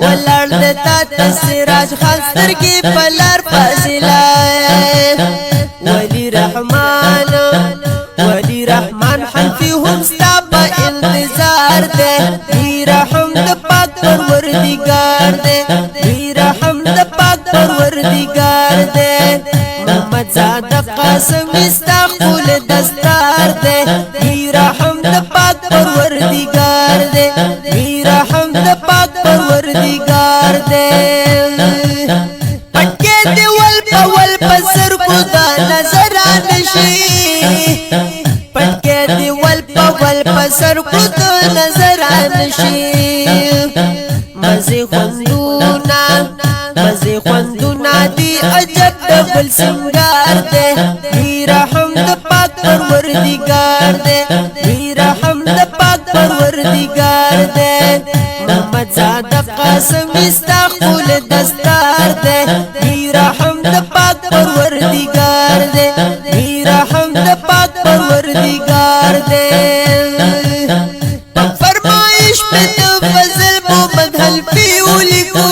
ولار دتا تسراج خاستر کی پلار فاصله ولی رحمان حنفی هم ستا په انتظار دے وی رحم د پاک پروردگار دے وی رحم د پاک پروردگار دے محمد زاده قاسم استا خول دستار دے وی رحم د پاک پروردگار دے وی رحم د پاک پروردگار دے پټکے دی ول پسر کو دا نظر آنشی پټکے دی ول پسر کو دا نظر آنشی مزی خوندونا دی عجب دبل سنگار دے وی رحم د پاک پروردگار دے وی رحم د پاک پروردگار دے محمد زاده قاسم استا خول دستار دے وی رحم د پاک پروردگار دے وی رحم د پاک پروردگار دے فرمائش پہ تو فضل محمد حلفی لکھو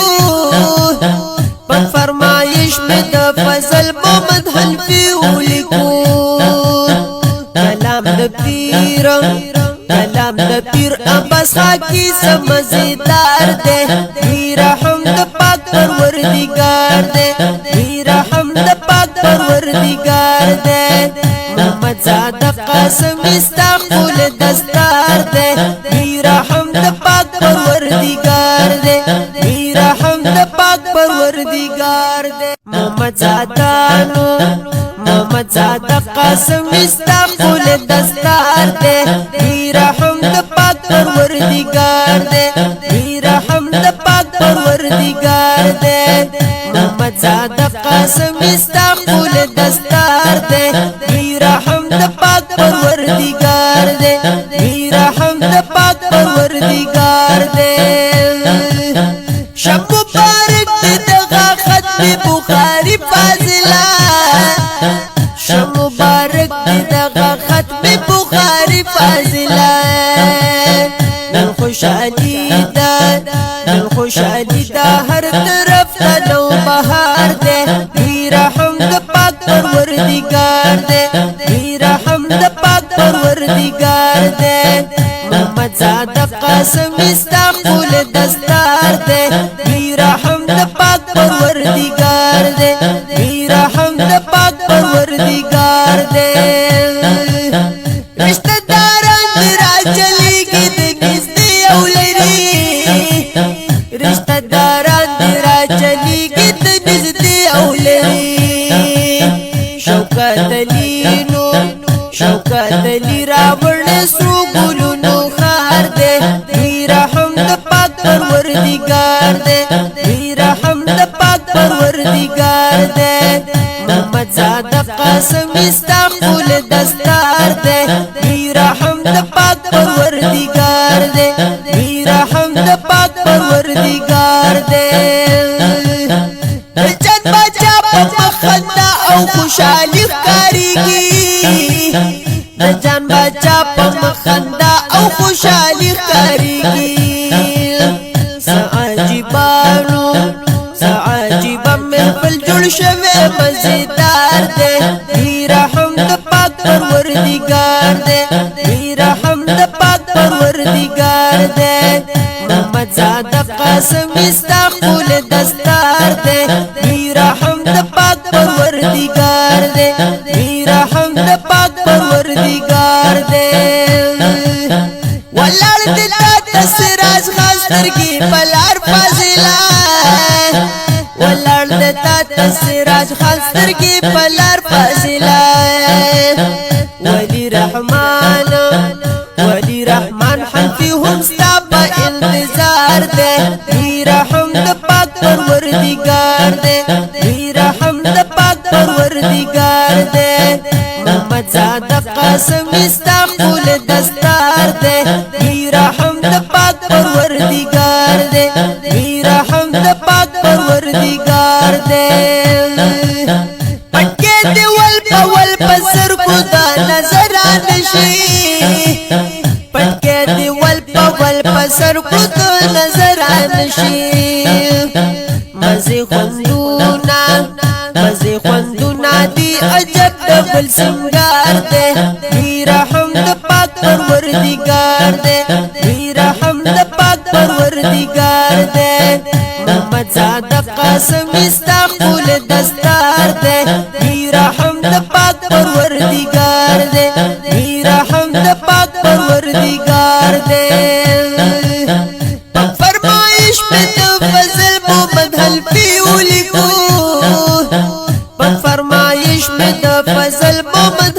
فرمائش پہ تو فضل محمد حلفی لکھو کلام د پیر عباس خاکی سمزیدار دے وی رحم د پاک پروردگار دے وی رحم د پاک پروردگار دے محمد زاده قاسم استا خول دستار دے وی رحم د پاک پروردگار دے وی رحم د پاک پروردگار دے محمد زاده قاسم استا خول دستار دے وی رحم د پاک پروردگار دے وی رحم د پاک پروردگار دے محمد زاده قاسم استا خول دستار دے وی رحم د پاک پروردگار دے وی رحم د پاک پروردگار دے شب مبارک دغه ختم بخاری فاضله شب مبارک دغه ختم بخاری فاضله نن خوشحالی دا هر طرف ته نو بهار دے وی رحم د پاک پروردگار دے وی رحم د پاک پروردگار دے محمد زاده قاسم استا خول دستار دے وی رحم د پاک پروردگار دے وی رحم د پاک پروردگار دے رشتہ داران دی را چلی گی د کستی اولری رشتہ داران دی را چلی گی د نزدی اولری شوکت علی راوړ سرو ګلونو خار دے وی رحم د پاک پروردگار دے وی رحم د پاک پروردگار دے محمد زاده قاسم استا خول دستار دے وی رحم د پاک پروردگار دے وی رحم د پاک پروردگار دے جن بچا په مخندا او خوشحالی ښکاریږي جان بچا په مخندا او خوشحالی ښکاریږي سعجیبا محفل جوړ شوی مزیدار دے وی رحم د پاک پروردگار دے وی رحم د پاک پروردگار دے محمد زاده قاسم استا خول دستار دے وی رحم د پاک پروردگار دے وی رحم د پاک پروردگار دے ولار دتا تسراج خاستر کی پلار فاضله ولار دتا تسراج خاستر کی پلار فاضله ولی رحمان حنفی هم ستا په انتظار دے وی رحم د پاک پروردگار دے وی رحم د پاک پروردگار دے محمد زاده قاسم استا خول دستار دے وی رحم د پاک پروردگار دے وی رحم د پاک پروردگار دے پټکے دی ول پسر کو دا نظر آنشی پټکے دی ول پسر کو دا نظر آنشی شي مزي خوندونا دی عجب دبل سنگار دے میرا حمد پاک پروردگار دے میرا حمد پاک پروردگار دے محمد زادہ قاسم استغفل دستار دے میرا حمد پاک پروردگار